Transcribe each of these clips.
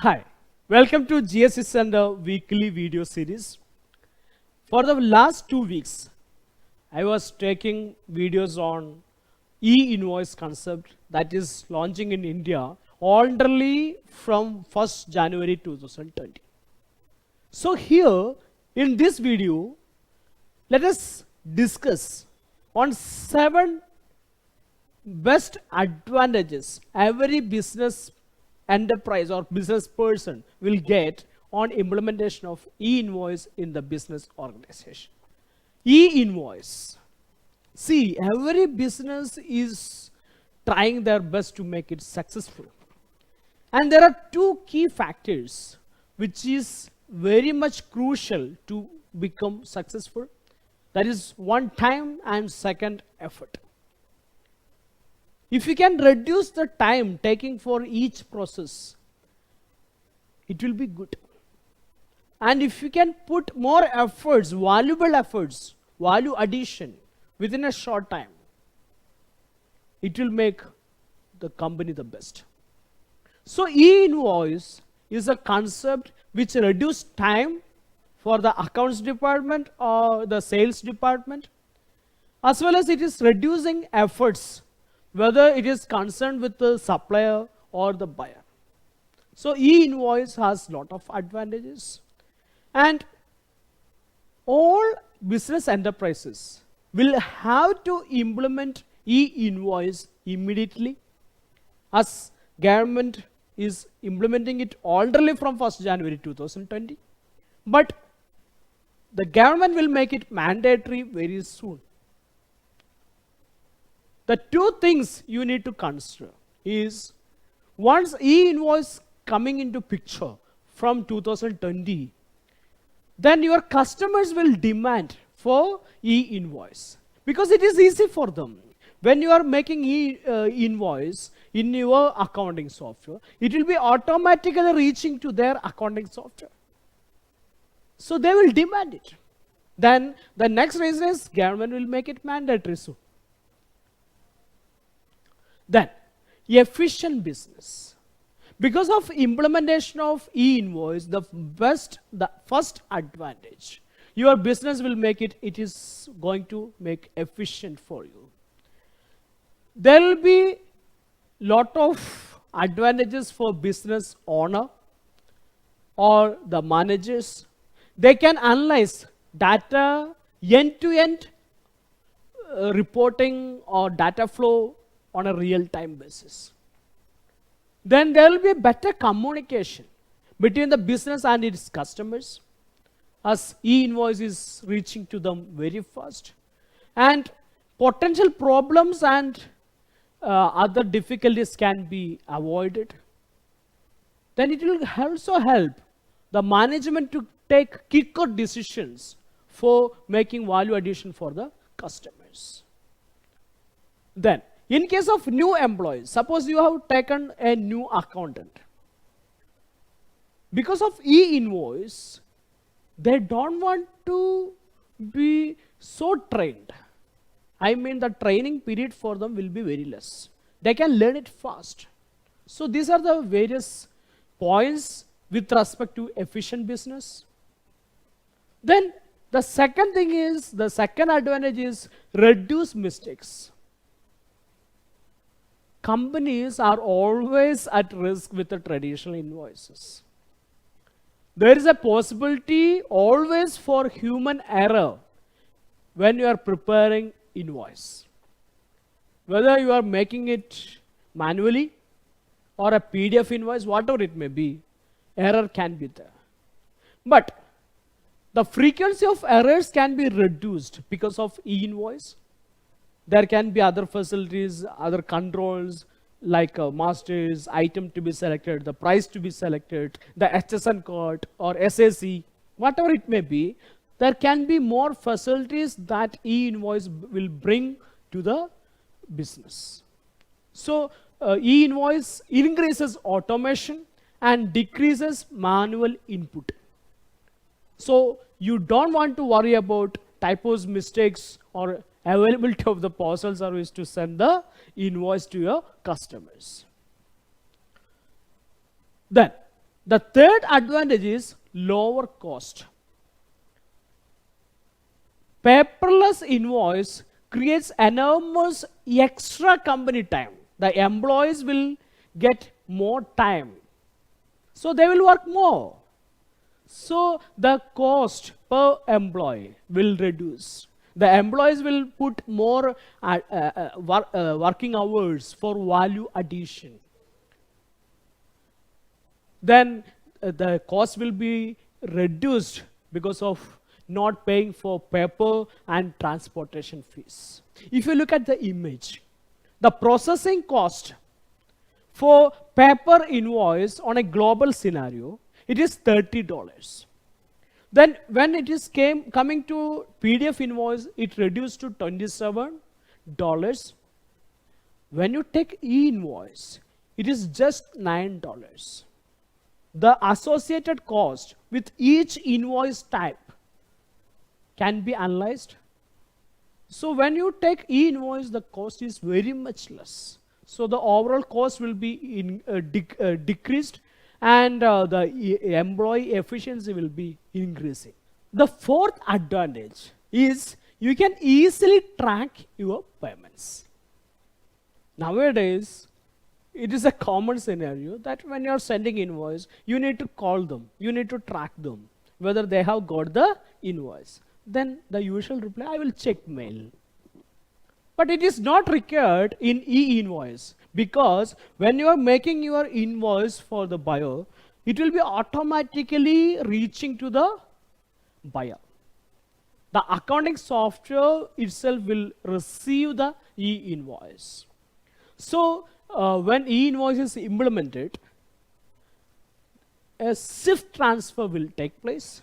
Hi, welcome to GSC Center weekly video series. For the last 2 weeks, I was taking videos on e-invoice concept that is launching in India already from 1st January 2020. So here in this video, let us discuss on 7 best advantages every business enterprise or business person will get on implementation of e-invoice in the business organization. E-invoice. See, every business is trying their best to make it successful. And there are two key factors which is very much crucial to become successful. That is one, time, and second, effort. If you can reduce the time taking for each process, it will be good. And if you can put more efforts, valuable efforts, value addition within a short time, it will make the company the best. So e-invoice is a concept which reduces time for the accounts department or the sales department, as well as it is reducing efforts whether it is concerned with the supplier or the buyer. So e-invoice has lot of advantages, and all business enterprises will have to implement e-invoice immediately, as government is implementing it already from 1st January 2020, but the government will make it mandatory very soon. The two things you need to consider is, once e-invoice coming into picture from 2020, then your customers will demand for e-invoice because it is easy for them. When you are making e-invoice in your accounting software, it will be automatically reaching to their accounting software. So they will demand it. Then the next reason is government will make it mandatory soon. Then, efficient business. Because of implementation of e-invoice, the first advantage, your business will make it is going to make efficient for you. There will be lot of advantages for business owner or the managers. They can analyze data end-to-end reporting or data flow on a real-time basis. Then there will be a better communication between the business and its customers, as e-invoice is reaching to them very fast. And potential problems and other difficulties can be avoided. Then it will also help the management to take quicker decisions for making value addition for the customers. Then, in case of new employees, suppose you have taken a new accountant. Because of e-invoice, they don't want to be so trained. I mean, the training period for them will be very less. They can learn it fast. So these are the various points with respect to efficient business. Then the second advantage is reduce mistakes. Companies are always at risk with the traditional invoices. There is a possibility always for human error when you are preparing invoice. Whether you are making it manually or a PDF invoice, whatever it may be, error can be there. But the frequency of errors can be reduced because of e-invoice. There can be other facilities, other controls like masters, item to be selected, the price to be selected, the HSN code or SAC, whatever it may be. There can be more facilities that e-invoice will bring to the business. So e-invoice increases automation and decreases manual input. So you don't want to worry about typos, mistakes, or availability of the parcel service to send the invoice to your customers. Then The third advantage is lower cost. Paperless invoice creates enormous extra company time. The employees will get more time, so they will work more. So the cost per employee will reduce. The employees will put more working hours for value addition. Then the cost will be reduced because of not paying for paper and transportation fees. If you look at the image, the processing cost for paper invoice on a global scenario, it is $30. Then when it is coming to PDF invoice, it reduced to $27. When you take e-invoice, it is just $9. The associated cost with each invoice type can be analyzed. So when you take e-invoice, the cost is very much less. So the overall cost will be decreased, and the employee efficiency will be increasing. The fourth advantage is you can easily track your payments. Nowadays, it is a common scenario that when you are sending invoice, you need to call them, you need to track them, whether they have got the invoice. Then the usual reply, I will check mail. But it is not required in e-invoice, because when you are making your invoice for the buyer, it will be automatically reaching to the buyer. The accounting software itself will receive the e-invoice. So when e-invoice is implemented, a SWIFT transfer will take place.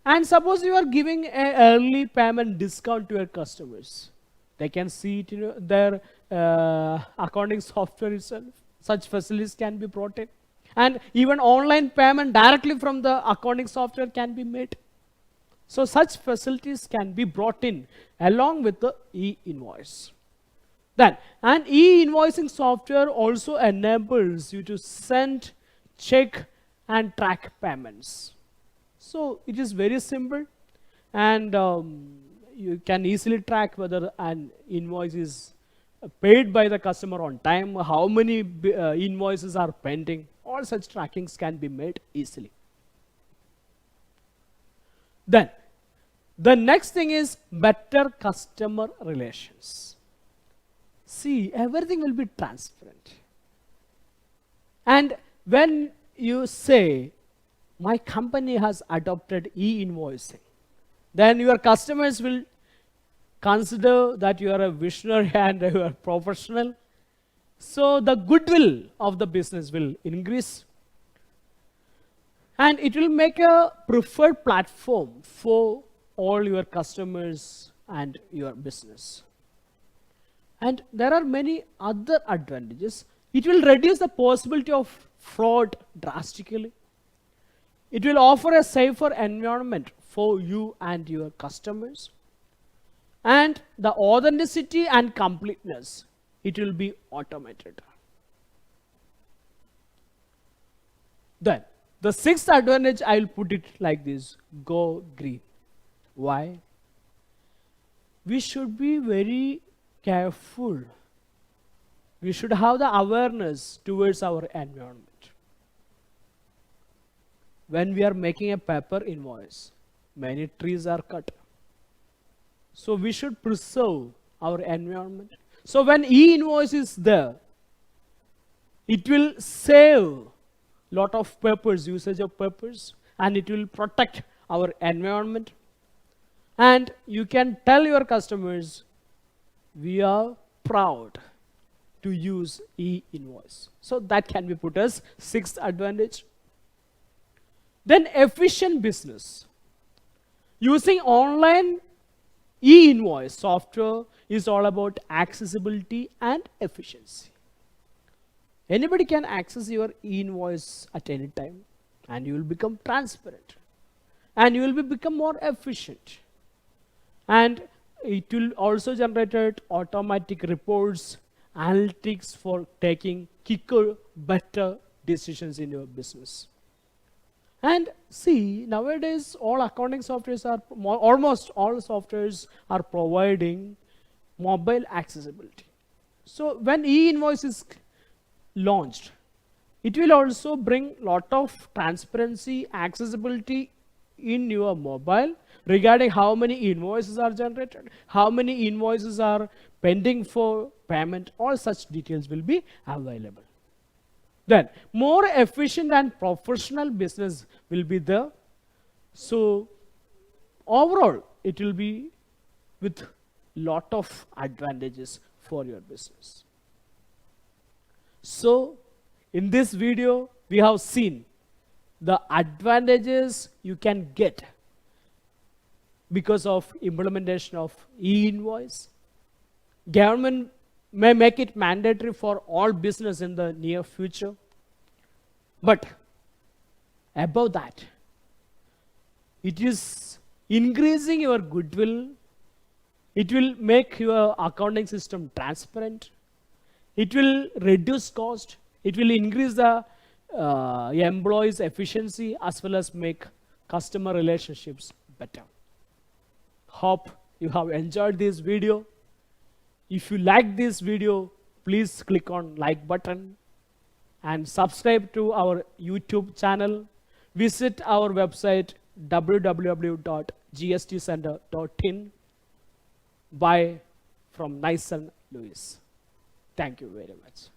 And suppose you are giving an early payment discount to your customers. They can see it in their accounting software itself. Such facilities can be brought in. And even online payment directly from the accounting software can be made. So such facilities can be brought in along with the e-invoice. Then, and e-invoicing software also enables you to send, check, and track payments. So it is very simple, and you can easily track whether an invoice is paid by the customer on time, how many invoices are pending. All such trackings can be made easily. Then, the next thing is better customer relations. See, everything will be transparent. And when you say, my company has adopted e-invoicing, then your customers will consider that you are a visionary and you are professional. So the goodwill of the business will increase. And it will make a preferred platform for all your customers and your business. And there are many other advantages. It will reduce the possibility of fraud drastically. It will offer a safer environment for you and your customers. And the authenticity and completeness, it will be automated. Then, the sixth advantage, I will put it like this: go green. Why? We should be very careful. We should have the awareness towards our environment. When we are making a paper invoice, many trees are cut. So we should preserve our environment. So when e-invoice is there, it will save lot of papers, usage of papers, and it will protect our environment. And you can tell your customers, we are proud to use e-invoice. So that can be put as sixth advantage. Then efficient business. Using online e-invoice software is all about accessibility and efficiency. Anybody can access your e-invoice at any time, and you will become transparent, and you will become more efficient. And it will also generate automatic reports, analytics for taking quicker, better decisions in your business. And see, nowadays all accounting softwares are, almost all softwares are providing mobile accessibility. So when e-invoice is launched, it will also bring lot of transparency, accessibility in your mobile regarding how many invoices are generated, how many invoices are pending for payment. All such details will be available. Then more efficient and professional business will be there. So overall, it will be with lot of advantages for your business. So in this video, we have seen the advantages you can get because of implementation of e-invoice. Government may make it mandatory for all business in the near future. But above that, it is increasing your goodwill. It will make your accounting system transparent. It will reduce cost. It will increase the employees' efficiency as well as make customer relationships better. Hope you have enjoyed this video. If you like this video, please click on like button and subscribe to our YouTube channel. Visit our website www.gstcenter.in. Bye from Nice and Louis. Thank you very much.